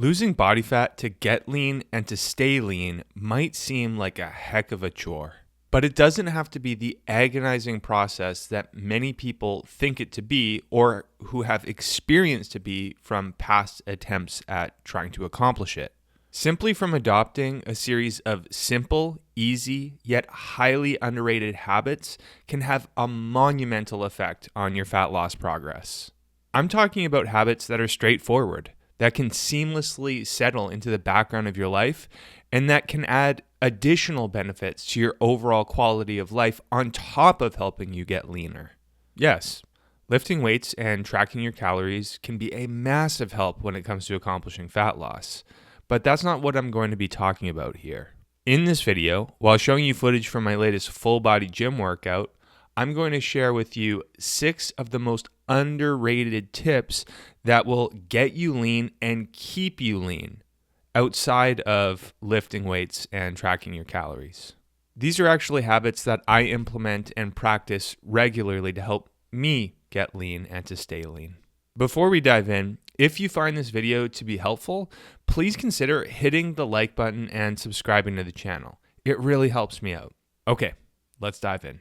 Losing body fat to get lean and to stay lean might seem like a heck of a chore, but it doesn't have to be the agonizing process that many people think it to be or who have experienced to be from past attempts at trying to accomplish it. Simply from adopting a series of simple, easy, yet highly underrated habits can have a monumental effect on your fat loss progress. I'm talking about habits that are straightforward, that can seamlessly settle into the background of your life, and that can add additional benefits to your overall quality of life on top of helping you get leaner. Yes, lifting weights and tracking your calories can be a massive help when it comes to accomplishing fat loss, but that's not what I'm going to be talking about here. In this video, while showing you footage from my latest full-body gym workout, I'm going to share with you 6 of the most underrated tips that will get you lean and keep you lean outside of lifting weights and tracking your calories. These are actually habits that I implement and practice regularly to help me get lean and to stay lean. Before we dive in, if you find this video to be helpful, please consider hitting the like button and subscribing to the channel. It really helps me out. Okay, let's dive in.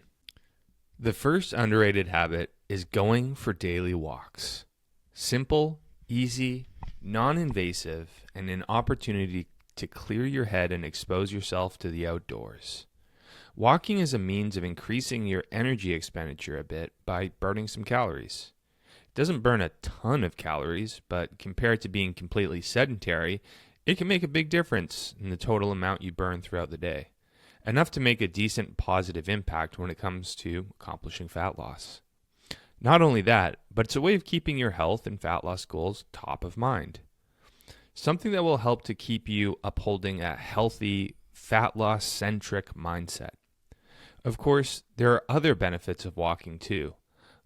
The first underrated habit is going for daily walks. Simple, easy, non-invasive, and an opportunity to clear your head and expose yourself to the outdoors. Walking is a means of increasing your energy expenditure a bit by burning some calories. It doesn't burn a ton of calories, but compared to being completely sedentary, it can make a big difference in the total amount you burn throughout the day. Enough to make a decent positive impact when it comes to accomplishing fat loss. Not only that, but it's a way of keeping your health and fat loss goals top of mind. Something that will help to keep you upholding a healthy, fat loss-centric mindset. Of course, there are other benefits of walking too,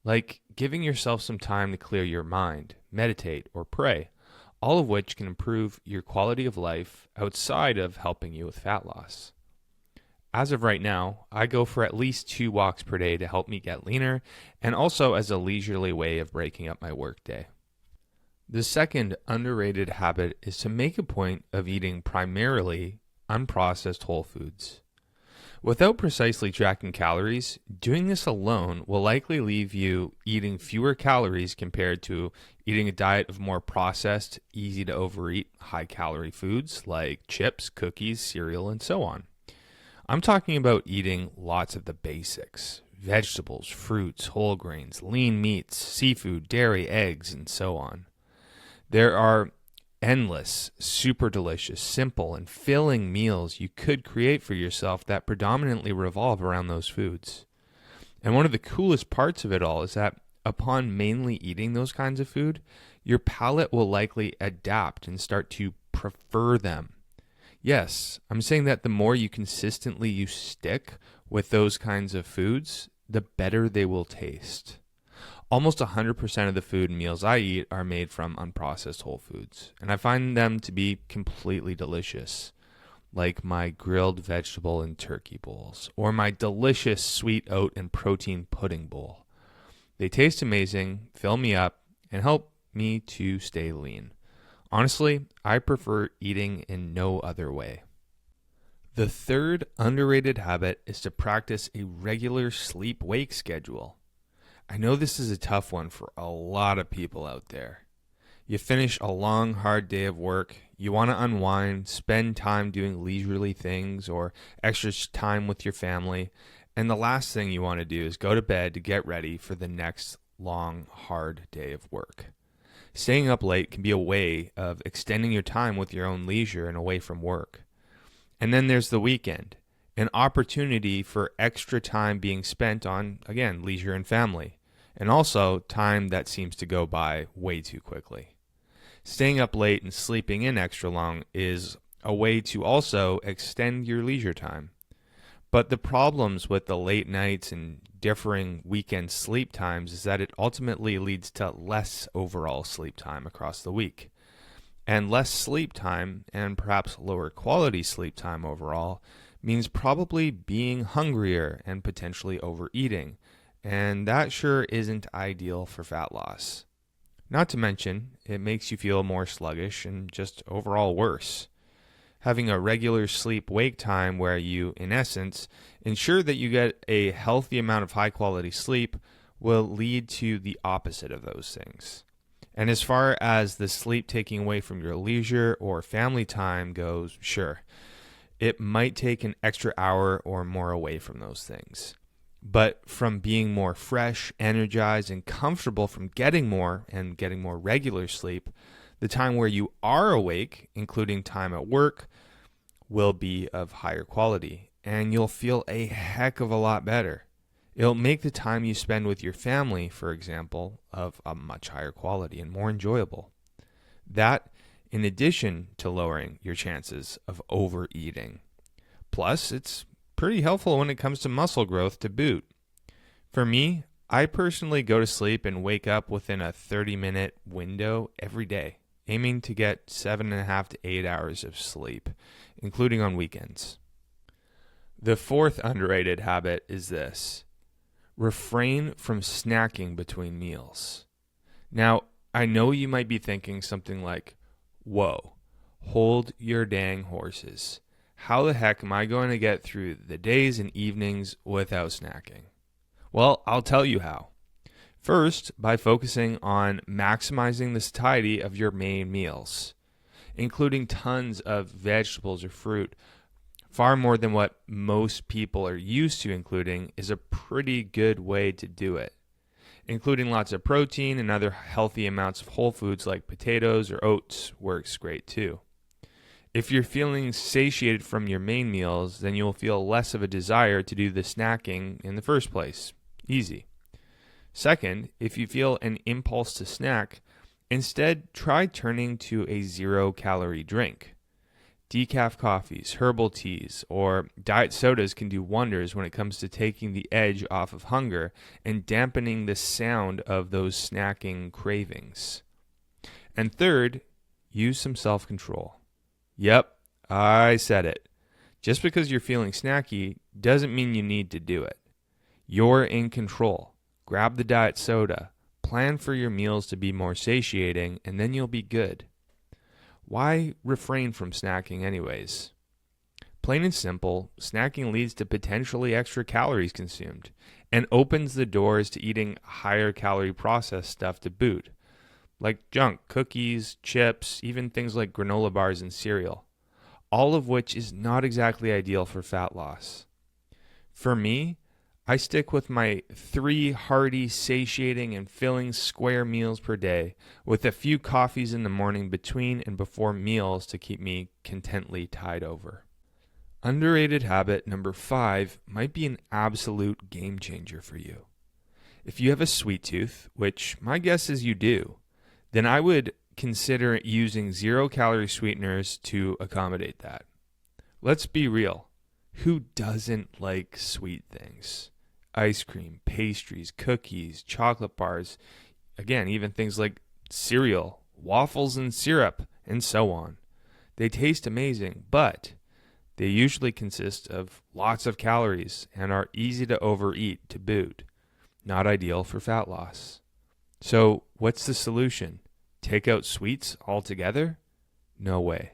like giving yourself some time to clear your mind, meditate, or pray, all of which can improve your quality of life outside of helping you with fat loss. As of right now, I go for at least 2 walks per day to help me get leaner and also as a leisurely way of breaking up my workday. The second underrated habit is to make a point of eating primarily unprocessed whole foods. Without precisely tracking calories, doing this alone will likely leave you eating fewer calories compared to eating a diet of more processed, easy to overeat, high-calorie foods like chips, cookies, cereal, and so on. I'm talking about eating lots of the basics: vegetables, fruits, whole grains, lean meats, seafood, dairy, eggs, and so on. There are endless, super delicious, simple, and filling meals you could create for yourself that predominantly revolve around those foods. And one of the coolest parts of it all is that upon mainly eating those kinds of food, your palate will likely adapt and start to prefer them. Yes, I'm saying that the more you consistently stick with those kinds of foods, the better they will taste. Almost 100% of the food and meals I eat are made from unprocessed whole foods, and I find them to be completely delicious, like my grilled vegetable and turkey bowls, or my delicious sweet oat and protein pudding bowl. They taste amazing, fill me up, and help me to stay lean. Honestly, I prefer eating in no other way. The third underrated habit is to practice a regular sleep-wake schedule. I know this is a tough one for a lot of people out there. You finish a long, hard day of work, you want to unwind, spend time doing leisurely things or extra time with your family, and the last thing you want to do is go to bed to get ready for the next long, hard day of work. Staying up late can be a way of extending your time with your own leisure and away from work. And then there's the weekend, an opportunity for extra time being spent on, again, leisure and family, and also time that seems to go by way too quickly. Staying up late and sleeping in extra long is a way to also extend your leisure time. But the problems with the late nights and differing weekend sleep times is that it ultimately leads to less overall sleep time across the week. And less sleep time, and perhaps lower quality sleep time overall, means probably being hungrier and potentially overeating. And that sure isn't ideal for fat loss. Not to mention, it makes you feel more sluggish and just overall worse. Having a regular sleep-wake time where you, in essence, ensure that you get a healthy amount of high-quality sleep will lead to the opposite of those things. And as far as the sleep taking away from your leisure or family time goes, sure, it might take an extra hour or more away from those things. But from being more fresh, energized, and comfortable from getting more and getting more regular sleep, the time where you are awake, including time at work, will be of higher quality, and you'll feel a heck of a lot better. It'll make the time you spend with your family, for example, of a much higher quality and more enjoyable. That, in addition to lowering your chances of overeating. Plus, it's pretty helpful when it comes to muscle growth to boot. For me, I personally go to sleep and wake up within a 30-minute window every day, aiming to get 7.5 to 8 hours of sleep, including on weekends. The fourth underrated habit is this: refrain from snacking between meals. Now, I know you might be thinking something like, whoa, hold your dang horses. How the heck am I going to get through the days and evenings without snacking? Well, I'll tell you how. First, by focusing on maximizing the satiety of your main meals, including tons of vegetables or fruit. Far more than what most people are used to including is a pretty good way to do it. Including lots of protein and other healthy amounts of whole foods like potatoes or oats works great too. If you're feeling satiated from your main meals, then you'll feel less of a desire to do the snacking in the first place. Easy. Second, if you feel an impulse to snack, instead try turning to a 0-calorie drink. Decaf coffees, herbal teas, or diet sodas can do wonders when it comes to taking the edge off of hunger and dampening the sound of those snacking cravings. And third, use some self-control. Yep, I said it. Just because you're feeling snacky doesn't mean you need to do it. You're in control. Grab the diet soda, plan for your meals to be more satiating, and then you'll be good. Why refrain from snacking anyways? Plain and simple, snacking leads to potentially extra calories consumed and opens the doors to eating higher calorie processed stuff to boot, like junk, cookies, chips, even things like granola bars and cereal, all of which is not exactly ideal for fat loss. For me, I stick with my 3 hearty, satiating, and filling square meals per day, with a few coffees in the morning between and before meals to keep me contently tied over. Underrated habit number 5 might be an absolute game changer for you. If you have a sweet tooth, which my guess is you do, then I would consider using 0-calorie sweeteners to accommodate that. Let's be real. Who doesn't like sweet things? Ice cream, pastries, cookies, chocolate bars, again, even things like cereal, waffles and syrup, and so on. They taste amazing, but they usually consist of lots of calories and are easy to overeat to boot. Not ideal for fat loss. So, what's the solution? Take out sweets altogether? No way.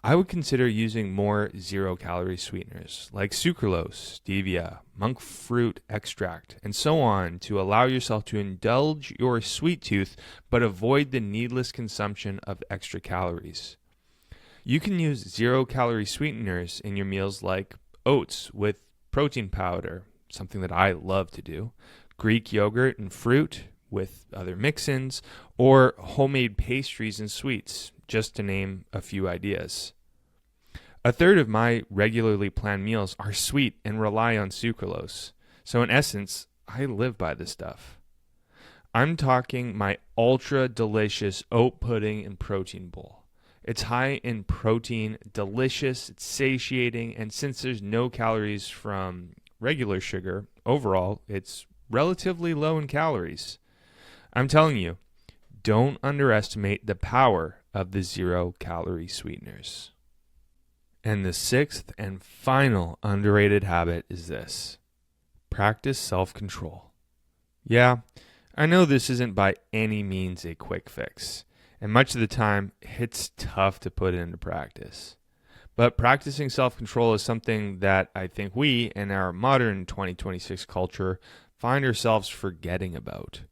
I would consider using more 0-calorie sweeteners like sucralose, stevia, monk fruit extract, and so on to allow yourself to indulge your sweet tooth but avoid the needless consumption of extra calories. You can use 0-calorie sweeteners in your meals like oats with protein powder, something that I love to do, Greek yogurt and fruit with other mix-ins, or homemade pastries and sweets, just to name a few ideas. A third of my regularly planned meals are sweet and rely on sucralose. So in essence, I live by this stuff. I'm talking my ultra delicious oat pudding and protein bowl. It's high in protein, delicious, it's satiating, and since there's no calories from regular sugar, overall, it's relatively low in calories. I'm telling you, don't underestimate the power of the 0-calorie sweeteners. And the 6th and final underrated habit is this: practice self-control. Yeah, I know this isn't by any means a quick fix, and much of the time, it's tough to put into practice. But practicing self-control is something that I think we, in our modern 2026 culture, find ourselves forgetting about.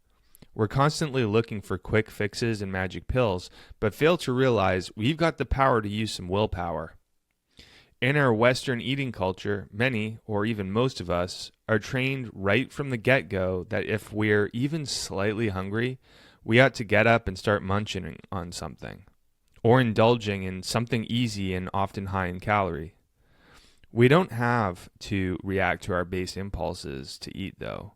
We're constantly looking for quick fixes and magic pills, but fail to realize we've got the power to use some willpower. In our Western eating culture, many, or even most of us, are trained right from the get-go that if we're even slightly hungry, we ought to get up and start munching on something, or indulging in something easy and often high in calorie. We don't have to react to our base impulses to eat, though.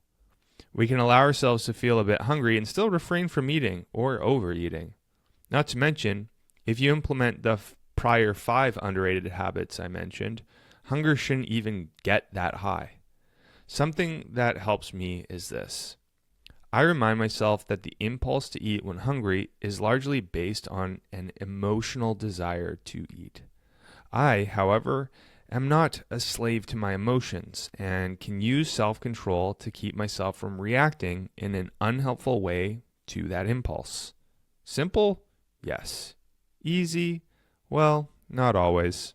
We can allow ourselves to feel a bit hungry and still refrain from eating or overeating. Not to mention, if you implement the prior 5 underrated habits I mentioned, hunger shouldn't even get that high. Something that helps me is this. I remind myself that the impulse to eat when hungry is largely based on an emotional desire to eat. I, however, am not a slave to my emotions and can use self-control to keep myself from reacting in an unhelpful way to that impulse. Simple? Yes. Easy? Well, not always.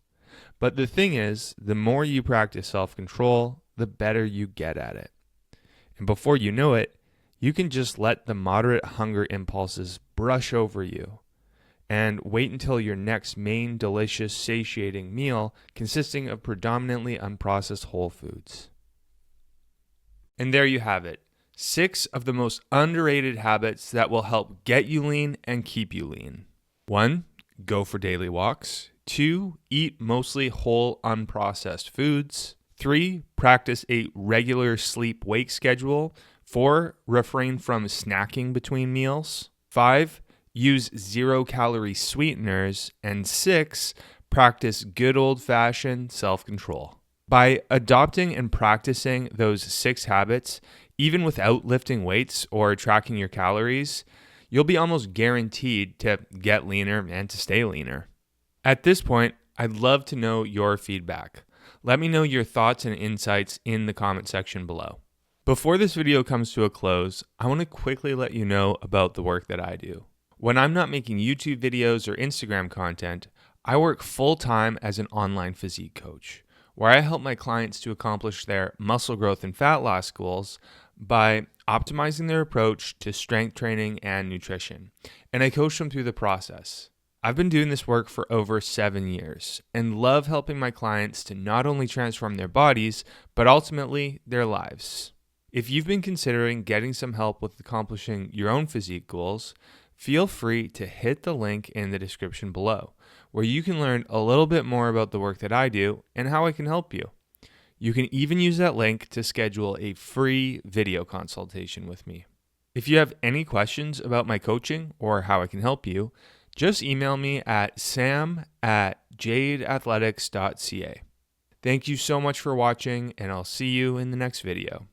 But the thing is, the more you practice self-control, the better you get at it. And before you know it, you can just let the moderate hunger impulses brush over you and wait until your next main delicious, satiating meal consisting of predominantly unprocessed whole foods. And there you have it. 6 of the most underrated habits that will help get you lean and keep you lean. 1. Go for daily walks. 2. Eat mostly whole, unprocessed foods. 3. Practice a regular sleep-wake schedule. 4. Refrain from snacking between meals. 5. Use 0-calorie sweeteners. And 6. Practice good old-fashioned self-control. By adopting and practicing those 6 habits, even without lifting weights or tracking your calories, you'll be almost guaranteed to get leaner and to stay leaner. At this point, I'd love to know your feedback. Let me know your thoughts and insights in the comment section below. Before this video comes to a close, I want to quickly let you know about the work that I do. When I'm not making YouTube videos or Instagram content, I work full-time as an online physique coach, where I help my clients to accomplish their muscle growth and fat loss goals by optimizing their approach to strength training and nutrition, and I coach them through the process. I've been doing this work for over 7 years and love helping my clients to not only transform their bodies, but ultimately their lives. If you've been considering getting some help with accomplishing your own physique goals, feel free to hit the link in the description below, where you can learn a little bit more about the work that I do and how I can help you. You can even use that link to schedule a free video consultation with me. If you have any questions about my coaching or how I can help you, just email me at sam@jadeathletics.ca. Thank you so much for watching, and I'll see you in the next video.